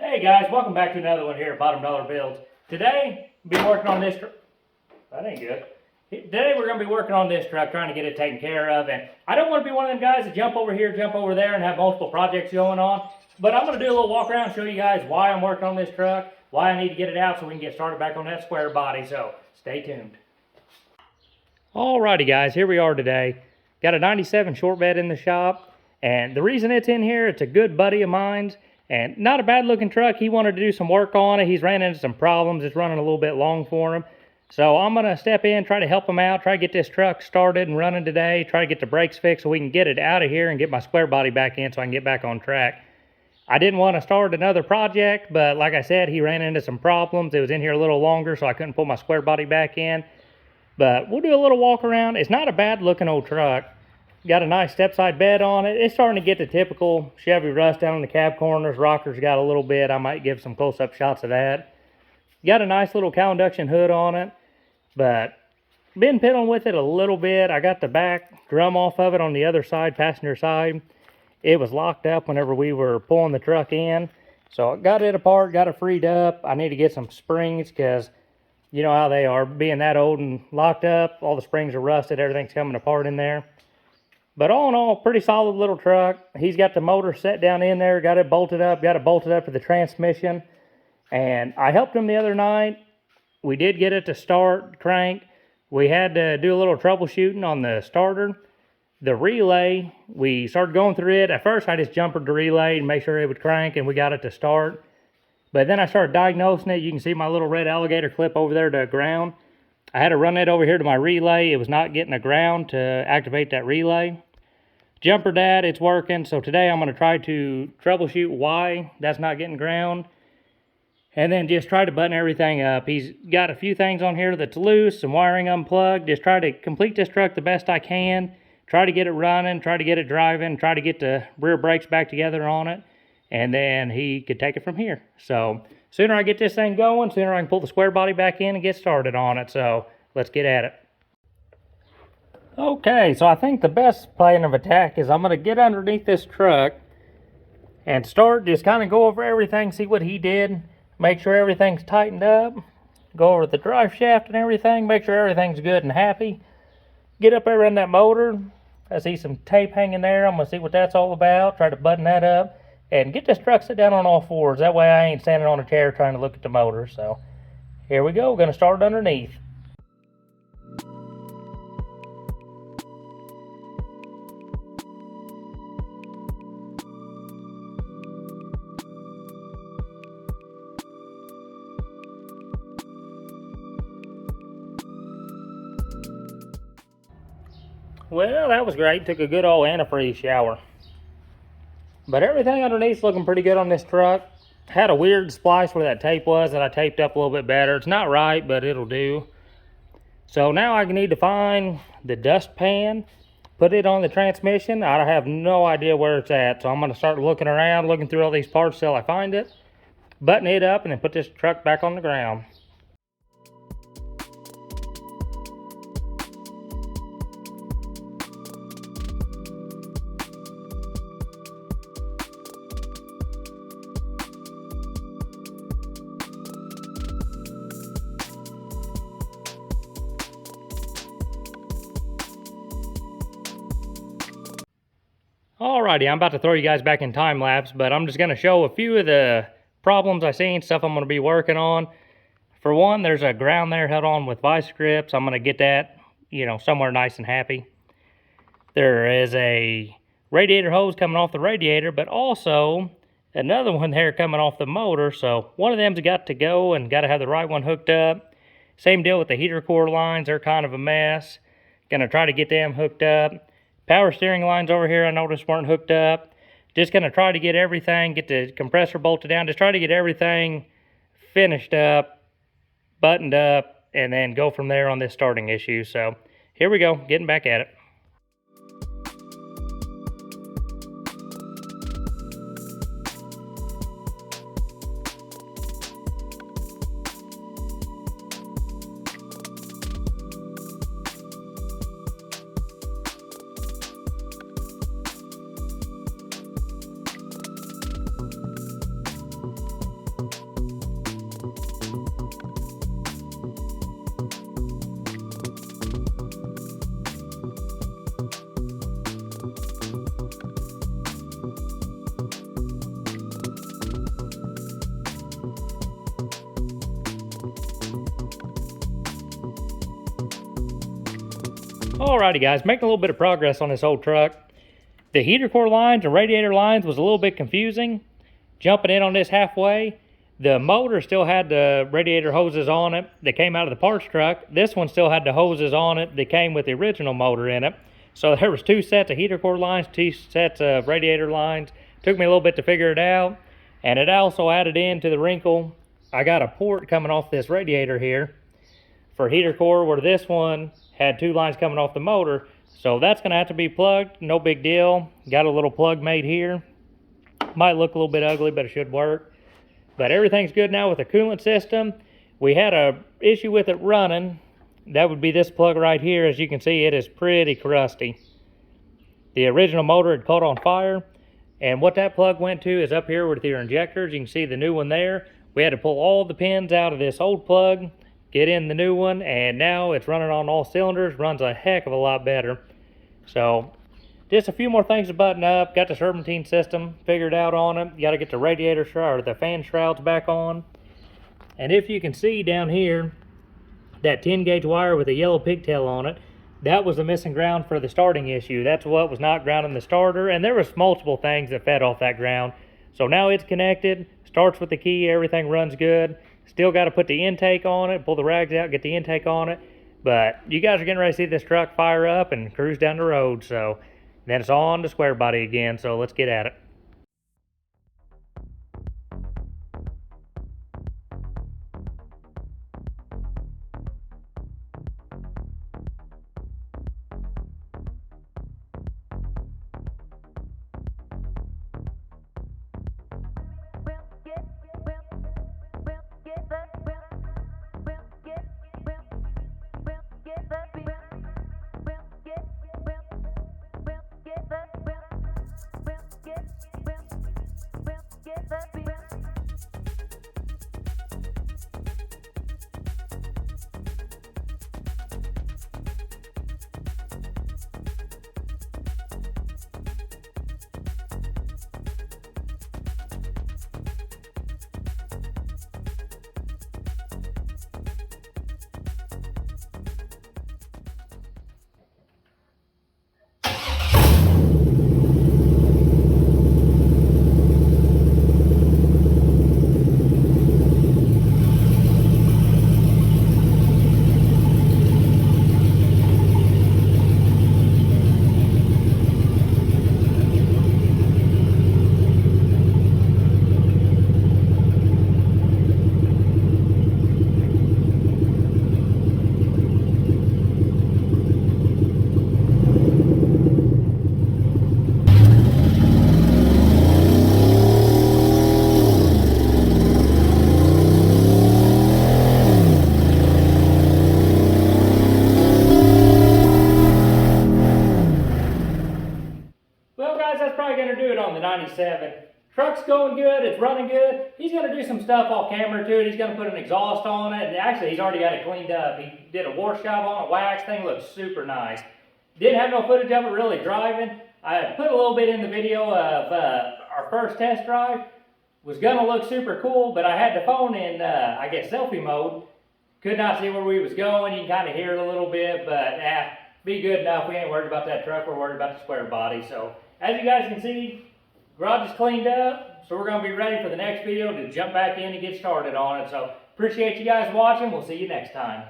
Hey guys, welcome back to another one here at Bottom Dollar Builds. Today, we'll be working on this truck. That ain't good. Today we're going to be working on this truck, trying to get it taken care of. And I don't want to be one of them guys that jump over here, jump over there, and have multiple projects going on. But I'm going to do a little walk around and show you guys why I'm working on this truck, why I need to get it out so we can get started back on that square body. So, stay tuned. Alrighty guys, here we are today. Got a 97 short bed in the shop. And the reason it's in here, it's a good buddy of mine's. And not a bad looking truck. He wanted to do some work on it. He's ran into some problems. It's running a little bit long for him. So I'm going to step in, try to help him out, try to get this truck started and running today, try to get the brakes fixed so we can get it out of here and get my square body back in so I can get back on track. I didn't want to start another project, but like I said, he ran into some problems. It was in here a little longer, so I couldn't pull my square body back in. But we'll do a little walk around. It's not a bad looking old truck. Got a nice step-side bed on it. It's starting to get the typical Chevy rust down in the cab corners. Rockers got a little bit. I might give some close-up shots of that. Got a nice little cow induction hood on it. But been piddling with it a little bit. I got the back drum off of it on the other side, passenger side. It was locked up whenever we were pulling the truck in. So I got it apart, got it freed up. I need to get some springs because you know how they are. Being that old and locked up, all the springs are rusted. Everything's coming apart in there. But all in all, pretty solid little truck. He's got the motor set down in there, got it bolted up to the transmission. And I helped him the other night. We did get it to start, crank. We had to do a little troubleshooting on the starter. The relay, we started going through it. At first, I just jumpered the relay and make sure it would crank, and we got it to start. But then I started diagnosing it. You can see my little red alligator clip over there to ground. I had to run it over here to my relay. It was not getting a ground to activate that relay. Jumpered that, it's working. So today I'm going to try to troubleshoot why that's not getting ground. And then just try to button everything up. He's got a few things on here that's loose, some wiring unplugged. Just try to complete this truck the best I can. Try to get it running, try to get it driving, try to get the rear brakes back together on it. And then he could take it from here. So sooner I get this thing going, sooner I can pull the square body back in and get started on it. So let's get at it. Okay, so I think the best plan of attack is I'm going to get underneath this truck and start just kind of go over everything, see what he did, make sure everything's tightened up, go over the drive shaft and everything, make sure everything's good and happy. Get up there in that motor. I see some tape hanging there. I'm going to see what that's all about, try to button that up, and get this truck set down on all fours. That way I ain't standing on a chair trying to look at the motor. So here we go. We're going to start underneath. Well, that was great. Took a good old antifreeze shower. But everything underneath's looking pretty good on this truck. Had a weird splice where that tape was that I taped up a little bit better. It's not right, but it'll do. So now I need to find the dust pan, put it on the transmission. I have no idea where it's at. So I'm going to start looking around, looking through all these parts till I find it. Button it up and then put this truck back on the ground. Alrighty, I'm about to throw you guys back in time lapse, but I'm just going to show a few of the problems I've seen, stuff I'm going to be working on. For one, there's a ground there held on with vice grips. I'm going to get that, somewhere nice and happy. There is a radiator hose coming off the radiator, but also another one there coming off the motor. So one of them's got to go and got to have the right one hooked up. Same deal with the heater core lines. They're kind of a mess. Going to try to get them hooked up. Power steering lines over here I noticed weren't hooked up. Just going to try to get everything, get the compressor bolted down. Just try to get everything finished up, buttoned up, and then go from there on this starting issue. So here we go, getting back at it. Alrighty guys, making a little bit of progress on this old truck. The heater core lines and radiator lines was a little bit confusing. Jumping in on this halfway, the motor still had the radiator hoses on it that came out of the parts truck. This one still had the hoses on it that came with the original motor in it. So there was 2 sets of heater core lines, 2 sets of radiator lines. Took me a little bit to figure it out. And it also added into the wrinkle. I got a port coming off this radiator here for heater core where this one had 2 lines coming off the motor. So that's gonna have to be plugged, no big deal. Got a little plug made here. Might look a little bit ugly, but it should work. But everything's good now with the coolant system. We had a issue with it running. That would be this plug right here. As you can see, it is pretty crusty. The original motor had caught on fire. And what that plug went to is up here with your injectors. You can see the new one there. We had to pull all the pins out of this old plug, get in the new one, and now it's running on all cylinders. Runs a heck of a lot better. So just a few more things to button up. Got the serpentine system figured out on it. You got to get the radiator shroud or the fan shrouds back on. And if you can see down here, that 10 gauge wire with a yellow pigtail on it, that was the missing ground for the starting issue. That's what was not grounding the starter, and there was multiple things that fed off that ground. So now it's connected, starts with the key, everything runs good. Still got to put the intake on it, pull the rags out, get the intake on it. But you guys are getting ready to see this truck fire up and cruise down the road. So then it's on to square body again, so let's get at it. Well, guys, that's probably going to do it on the 97. Truck's going good. It's running good. He's going to do some stuff off camera to it. He's going to put an exhaust on it. And actually, he's already got it cleaned up. He did a wash job on it. Wax thing looks super nice. Didn't have no footage of it really driving. I put a little bit in the video of our first test drive. Was going to look super cool, but I had the phone in, I guess, selfie mode. Could not see where we was going. You can kind of hear it a little bit, but be good enough. We ain't worried about that truck. We're worried about the square body. So as you guys can see, garage is cleaned up. So we're going to be ready for the next video to jump back in and get started on it. So appreciate you guys watching. We'll see you next time.